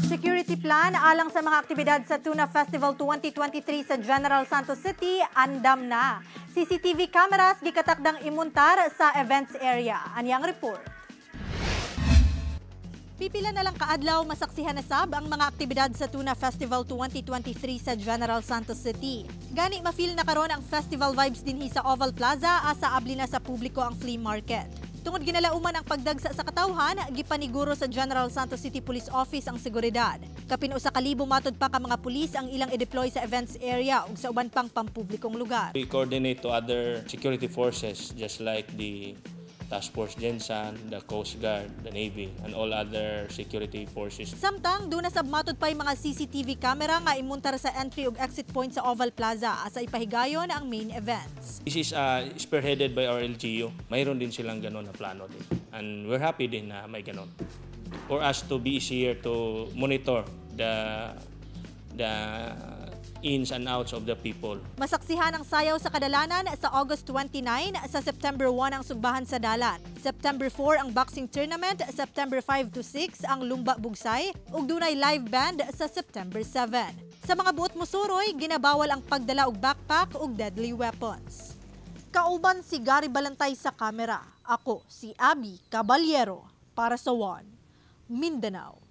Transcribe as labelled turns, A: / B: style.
A: Security plan alang sa mga aktibidad sa Tuna Festival 2023 sa General Santos City, andam na. CCTV cameras gikatakdang imuntar sa events area. Anyang report. Pipila na lang kaadlaw masaksihan na sab ang mga aktibidad sa Tuna Festival 2023 sa General Santos City. Gani mafeel na karon ang festival vibes dinhi sa Oval Plaza asa abli na sa publiko ang flea market. Tungod ginalauman ang pagdagsa sa katawhan, gipaniguro sa General Santos City Police Office ang seguridad. Kapin usa ka libo matud pa ka mga pulis ang ilang i-deploy sa events area ug sa uban pang pampublikong lugar.
B: We coordinate to other security forces just like the Task Force Gensan, the Coast Guard, the Navy, and all other security forces.
A: Samtang doon na sabmatod pa yung mga CCTV camera nga imuntar sa entry ug exit point sa Oval Plaza asa ipahigayon ang main events.
B: This is spearheaded by our LGU. Mayroon din silang ganon na plano din. And we're happy din na may ganon. For us to be easier to monitor the ins and outs of the people.
A: Masaksihan ang sayaw sa kadalanan sa August 29, sa September 1 ang sugbahan sa dalan. September 4 ang boxing tournament, September 5 to 6 ang lumba bugsay, ug dunay live band sa September 7. Sa mga buot musuroy, ginabawal ang pagdala og backpack ug deadly weapons. Kauban si Gary Balantay sa kamera. Ako si Abby Caballero para sa One Mindanao.